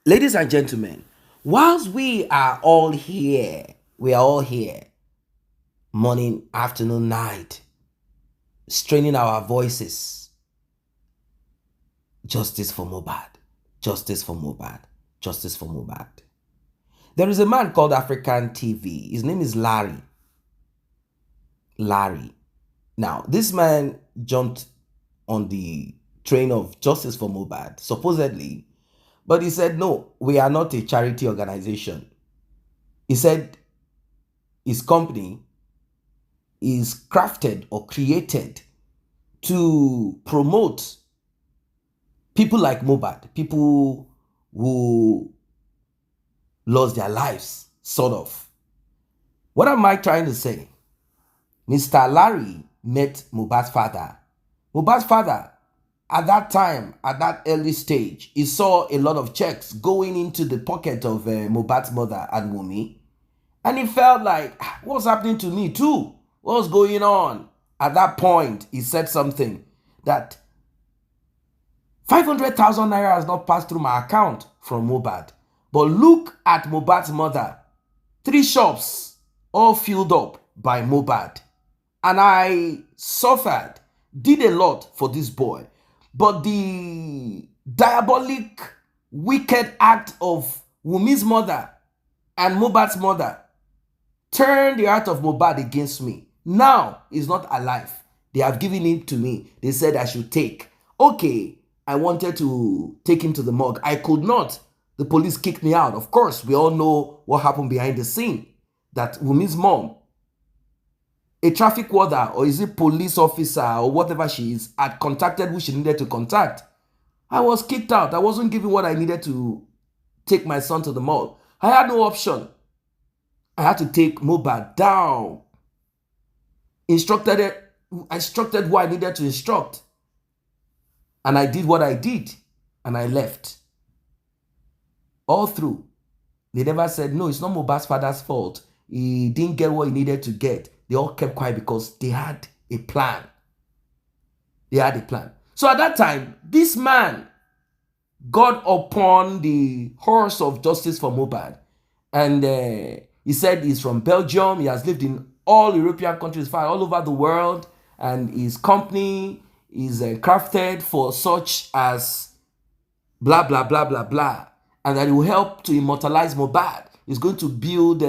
Ladies and gentlemen, whilst we are all here, morning, afternoon, night, straining our voices. Justice for Mohbad. Justice for Mohbad. Justice for Mohbad. There is a man called African TV. His name is Larry. Larry. Now, this man jumped on the train of Justice for Mohbad, supposedly, but he said, no, we are not a charity organization. He said his company is crafted or created to promote people like Mohbad, people who lost their lives, sort of. What am I trying to say? Mr. Larry met Mohbad's father. Mohbad's father, at that time, at that early stage, he saw a lot of checks going into the pocket of Mohbad's mother and Wunmi. And he felt like, what's happening to me too? What's going on? At that point, he said something that 500,000 naira has not passed through my account from Mohbad. But look at Mohbad's mother. 3 shops all filled up by Mohbad. And I suffered, did a lot for this boy. But the diabolic, wicked act of Wunmi's mother and Mohbad's mother turned the heart of Mohbad against me. Now he's not alive. They have given it to me. They said I should take. Okay, I wanted to take him to the morgue. I could not. The police kicked me out. Of course, we all know what happened behind the scene. That Wunmi's mom, a traffic warder, or is it police officer, or whatever she is, had contacted who she needed to contact. I was kicked out. I wasn't given what I needed to take my son to the morgue. I had no option. I had to take Mohbad down. I instructed who I needed to instruct. And I did what I did. And I left. All through. They never said, no, it's not Mohbad's father's fault. He didn't get what he needed to get. They all kept quiet because they had a plan. They had a plan. So at that time, this man got upon the horse of Justice for Mohbad. And he said he's from Belgium. He has lived in all European countries, all over the world. And his company is crafted for such as blah, blah, blah, blah, blah. And that it will help to immortalize Mohbad. He's going to build,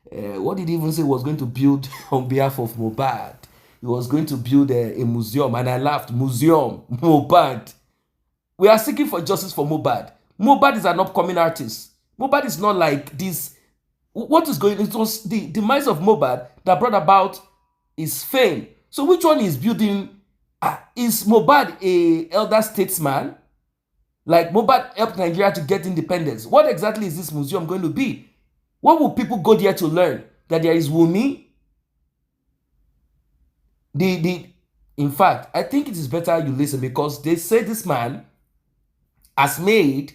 what did he even say he was going to build on behalf of Mohbad? He was going to build a museum. And I laughed, museum, Mohbad. We are seeking for justice for Mohbad. Mohbad is an upcoming artist. Mohbad is not like this. What is going on? It was the demise of Mohbad that brought about his fame. So which one is building? Is Mohbad a elder statesman? Like Mohbad helped Nigeria to get independence. What exactly is this museum going to be? What will people go there to learn? That there is Wunmi? In fact, I think it is better you listen because they say this man has made,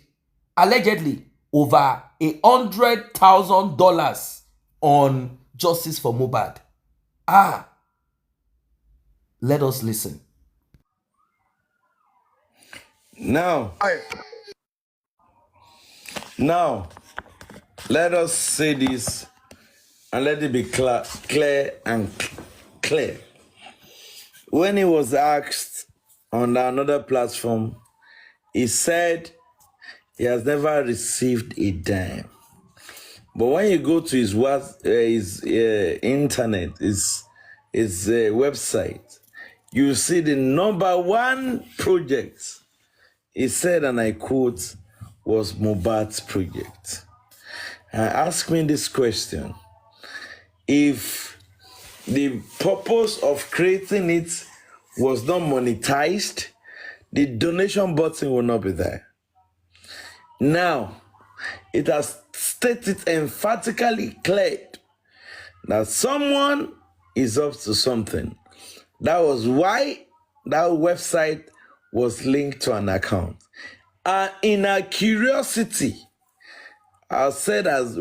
allegedly, over $100,000 on justice for Mohbad. Let us listen. Now, let us say this and let it be clear and clear. When he was asked on another platform, he said he has never received a dime. But when you go to his internet, his website, you see the number 1 project. He said, and I quote, was Mohbad's project. Ask me this question. If the purpose of creating it was not monetized, the donation button will not be there. Now, it has stated emphatically cleared that someone is up to something. That was why that website was linked to an account. And in our curiosity, I said as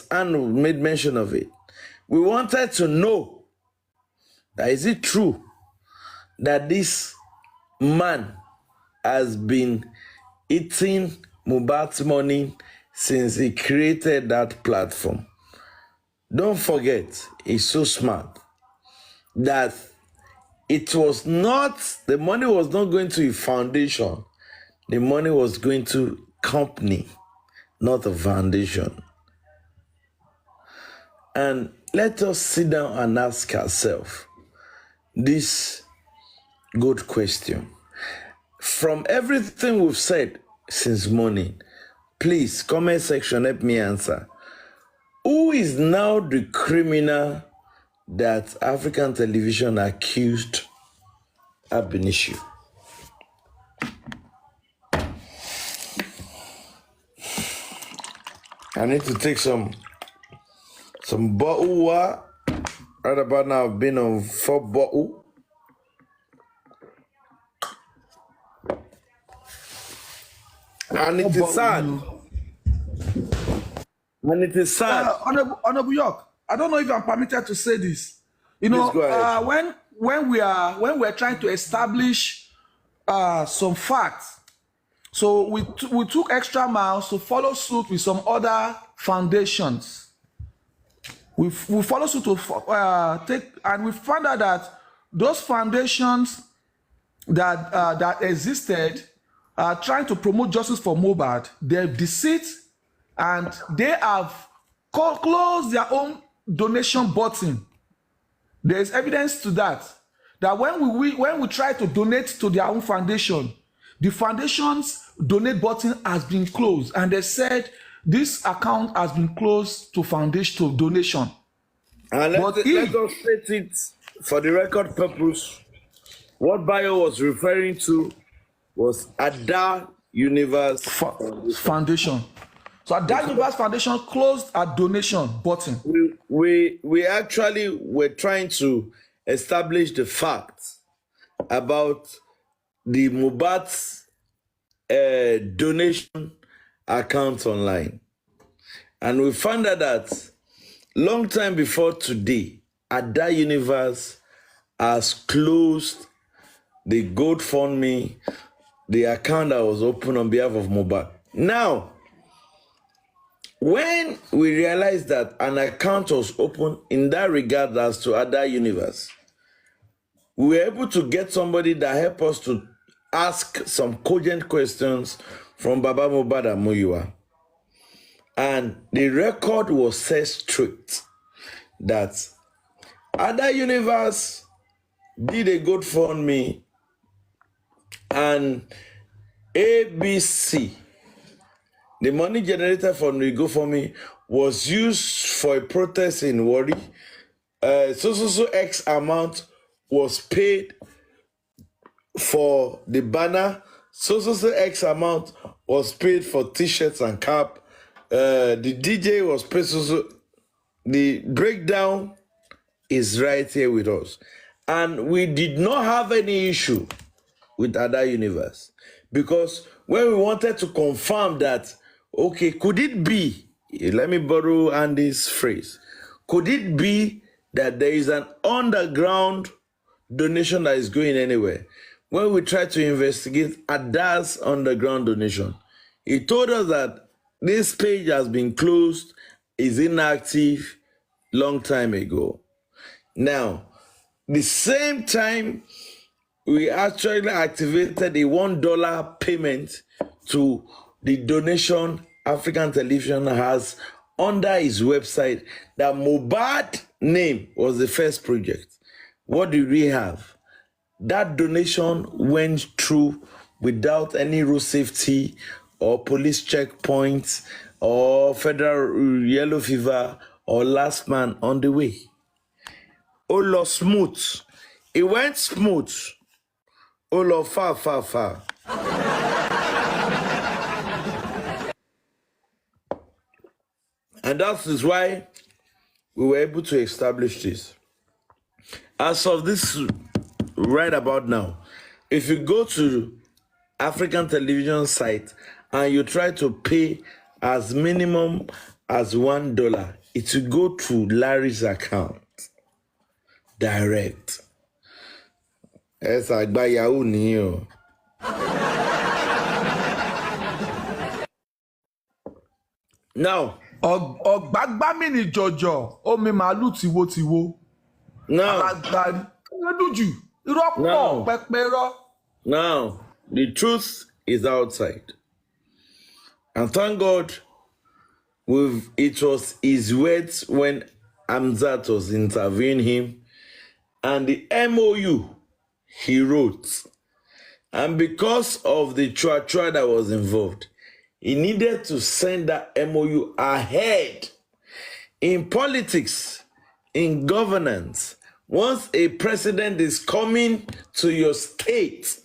Anne made mention of it, we wanted to know that is it true that this man has been eating Mohbad's money since he created that platform. Don't forget, he's so smart that it was not, the money was not going to a foundation. The money was going to company, not a foundation. And let us sit down and ask ourselves this good question. From everything we've said since morning, please, comment section, help me answer. Who is now the criminal that African television accused ab initio? I need to take some bottle water. Right about now, I've been on 4 bottle. And it is sad. And it is sad. Honorable York, I don't know if I'm permitted to say this. You Please know, go ahead. when we're trying to establish some facts, so we took extra miles to follow suit with some other foundations. We follow suit to take, and we found out that those foundations that existed trying to promote justice for Mohbad, they've deceit, and they have closed their own donation button. There is evidence to that. That when we try to donate to their own foundation, the foundation's donate button has been closed, and they said this account has been closed to foundation to donation. And let us state it for the record purpose. What Bayo was referring to was Ada Universe Foundation. So Ada Universe Foundation closed a donation button. We actually were trying to establish the facts about the Mohbad's donation account online. And we found out that long time before today, Ada Universe has closed the GoFundMe, the account that was open on behalf of Mohbad. Now, when we realized that an account was open in that regard as to Ada Universe, we were able to get somebody that helped us to ask some cogent questions from Baba Mohbad and Muyiwa. And the record was set straight that Ada Universe did a GoFundMe and ABC, the money generated from the GoFundMe, was used for a protest in Warri. So X amount was paid for the banner. So X amount was paid for t-shirts and cap. The DJ was paid the breakdown is right here with us. And we did not have any issue with Ada Universe, because when we wanted to confirm that, okay, could it be, let me borrow Andy's phrase, could it be that there is an underground donation that is going anywhere? When we tried to investigate Ada's underground donation, he told us that this page has been closed, is inactive long time ago. Now, the same time, we actually activated a $1 payment to the donation African Television has under his website that Mohbad name was the first project. What did we have? That donation went through without any road safety or police checkpoints or federal yellow fever or last man on the way. Oh, Lord, smooth. It went smooth. Oh, Lord, far. And that is why we were able to establish this. As of this right about now, if you go to African Television site and you try to pay as minimum as $1, it will go to Larry's account direct. Esa agba Yahoo ni o. Now, ọ̀gbágbámì ni jọ̀jọ̀ omi màálù tiwotiwo now, alágbárí lójú irọ́ pọ̀ now, pẹpẹ irọ́. now, the truth is outside. And thank God it was his words when Amzat was interviewing him and the MOU he wrote. And because of the chua that was involved, he needed to send that MOU ahead. In politics, in governance, once a president is coming to your state,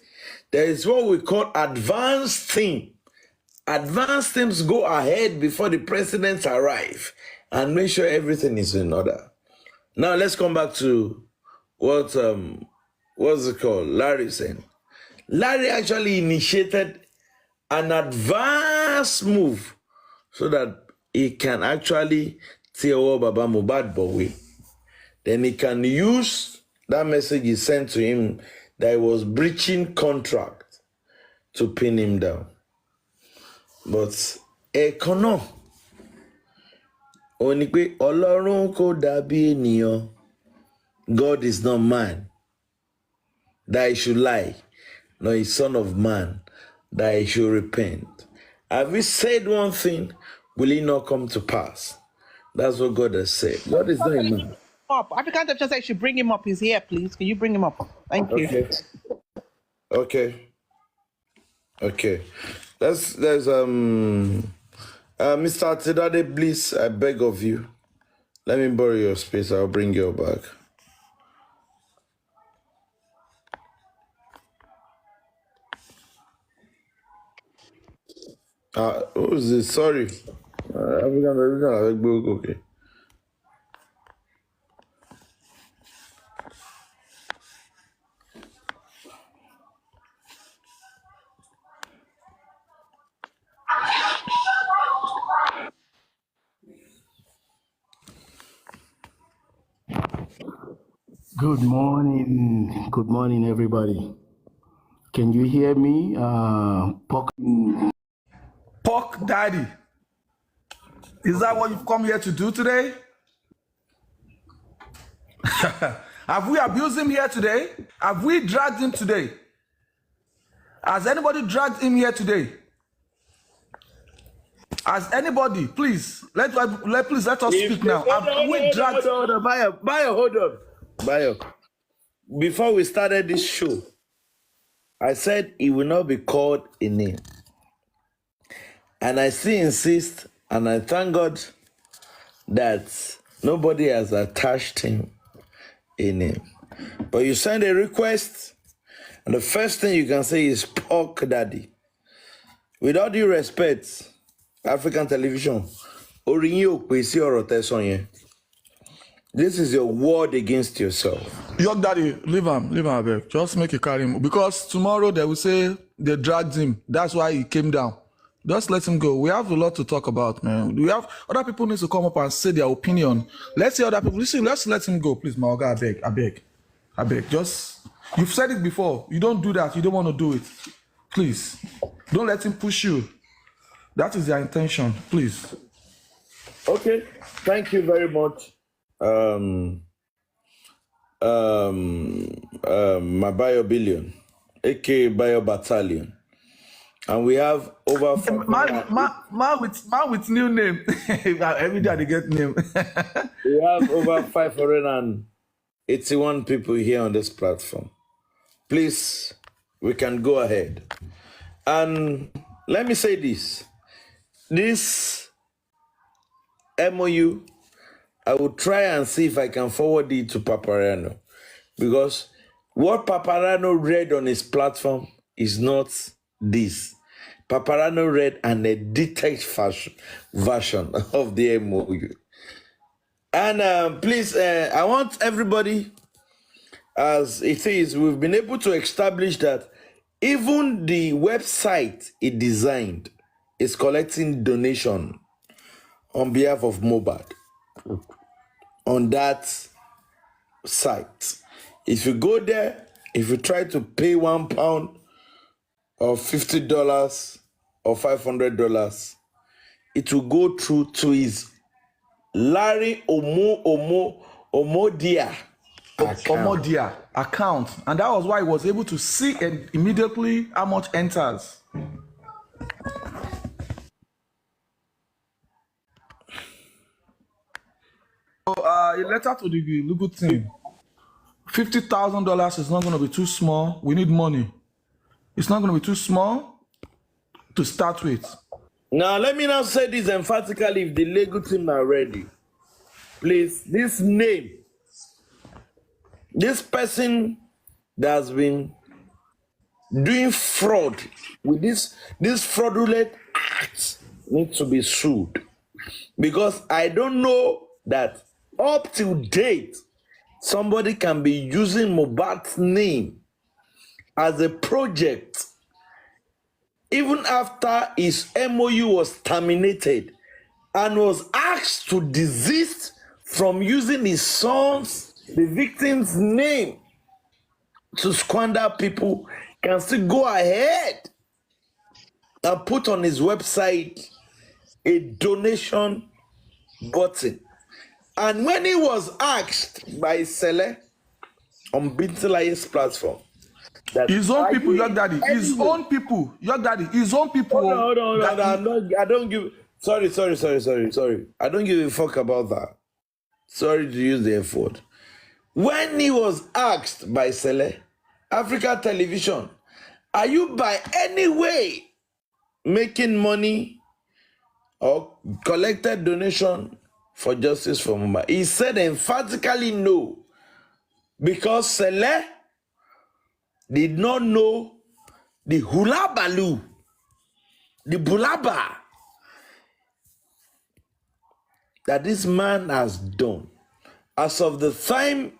there is what we call advanced team. Advanced teams go ahead before the presidents arrive and make sure everything is in order. Now let's come back to what's it called? Larry saying. Larry actually initiated an advanced move so that he can actually tell Baba Mohbad Bowie. Then he can use that message he sent to him that he was breaching contract to pin him down. But Ekono Onipe Ọlọ́run kò dàbí ènìyàn. God is not man that he should lie, nor a son of man that he should repent. Have we said one thing, will it not come to pass? That's what God has said. God is not a man. Up. African Temptation said you should bring him up. He's here, please. Can you bring him up? Thank you. Okay. There's Mr. Tidade, please, I beg of you. Let me borrow your space. I'll bring you back. Who is this? Sorry. Okay. Good morning, everybody. Can you hear me? Pork Daddy, is that what you've come here to do today? Have we abused him here today? Have we dragged him today? Has anybody dragged him here today? Has anybody? Please let us speak now. Have we dragged? Hold on, Bayo, hold on. Bayo, before we started this show, I said it will not be called a name. And I still insist, and I thank God that nobody has attached him a name. But you send a request, and the first thing you can say is Pork Daddy. With all due respect, African television, this is your word against yourself. Your daddy, leave him, abeg. Just make it carry him. Because tomorrow they will say they dragged him. That's why he came down. Just let him go. We have a lot to talk about, man. We have other people need to come up and say their opinion. Let's see other people. Listen, let's let him go, please, Maoga. I beg. Just, you've said it before. You don't do that. You don't want to do it. Please, don't let him push you. That is their intention. Please. Okay. Thank you very much. My Bio Billion, aka Bio Battalion. And we have over man with new name. Every day they get name. We have over 581 people here on this platform. Please, we can go ahead. And let me say this. This MOU, I will try and see if I can forward it to Paparano. Because what Paparano read on his platform is not this. Paparano read an edited version of the MOU. And please, I want everybody, as it is, we've been able to establish that even the website it designed is collecting donation on behalf of Mohbad on that site. If you go there, if you try to pay £1 or $50 or $500, it will go through to his Larry Omodia account. Omodia account, and that was why he was able to see immediately how much enters. So, a letter to the legal team. $50,000 is not going to be too small. We need money. It's not going to be too small to start with. Now, let me now say this emphatically if the legal team are ready. Please, this name, this person that has been doing fraud with this fraudulent act needs to be sued. Because I don't know that up to date, somebody can be using Mohbad's name as a project even after his MOU was terminated and was asked to desist from using his son's, the victim's name to squander people, can still go ahead and put on his website a donation button. And when he was asked by Sele on Bintilaye's platform, that His own people, you your daddy. His anyway- own people, your daddy. His own people. Hold on. that I don't give. Sorry. I don't give a fuck about that. Sorry to use the F word. When he was asked by Sele, Africa Television, are you by any way making money or collected donation for justice for Mohbad? He said emphatically no, because Sele did not know the hula baloo, the bulaba that this man has done. As of the time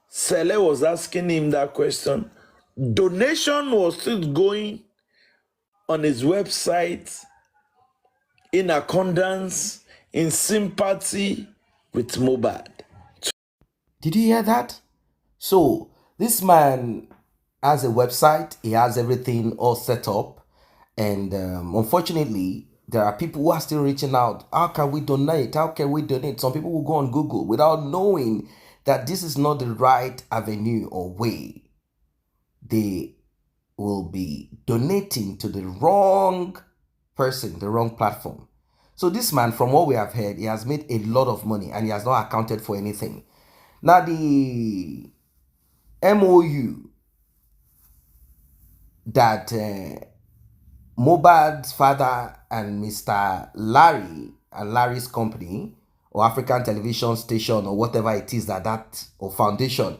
Sele was asking him that question, donation was still going on his website in accordance, in sympathy with Mohbad. Did you hear that? So this man has a website, he has everything all set up, and unfortunately, there are people who are still reaching out. How can we donate? How can we donate? Some people will go on Google without knowing that this is not the right avenue or way. They will be donating to the wrong person, the wrong platform. So this man, from what we have heard, he has made a lot of money and he has not accounted for anything. Now the MOU that Mohbad's father and Mr. Larry and Larry's company or African television station or whatever it is that or foundation,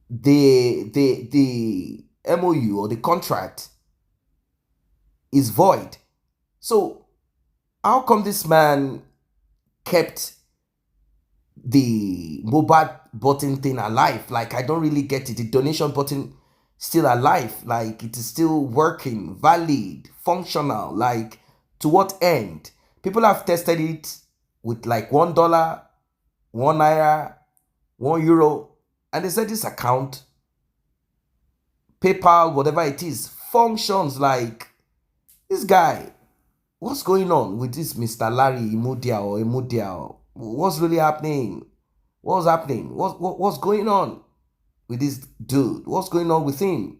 the MOU or the contract is void. So how come this man kept the Mohbad button thing alive? Like, I don't really get it. The donation button still alive, like it is still working, valid, functional. Like, to what end? People have tested it with like $1, €1, €1, and they said this account, PayPal, whatever it is, functions. Like, this guy, what's going on with this Mr. Larry Imudia? What's really happening? What's happening? What's going on with this dude? What's going on with him?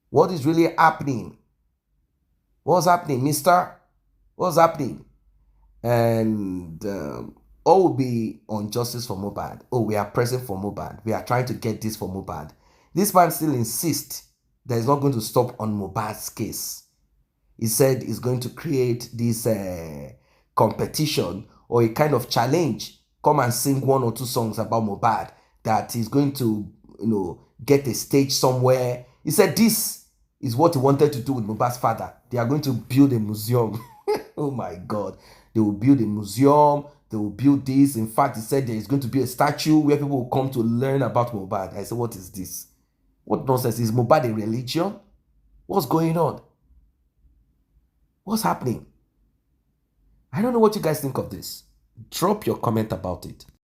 What is really happening? What's happening, mister? What's happening? And all will be on justice for Mohbad. Oh, we are present for Mohbad. We are trying to get this for Mohbad. This man still insists that he's not going to stop on Mohbad's case. He said he's going to create this competition or a kind of challenge. Come and sing 1 or 2 songs about Mohbad. That he's going to, get a stage somewhere. He said this is what he wanted to do with Mohbad's father. They are going to build a museum. Oh my God. They will build a museum. They will build this. In fact, he said there is going to be a statue where people will come to learn about Mohbad. I said, what is this? What nonsense? Is Mohbad a religion? What's going on? What's happening? I don't know what you guys think of this. Drop your comment about it.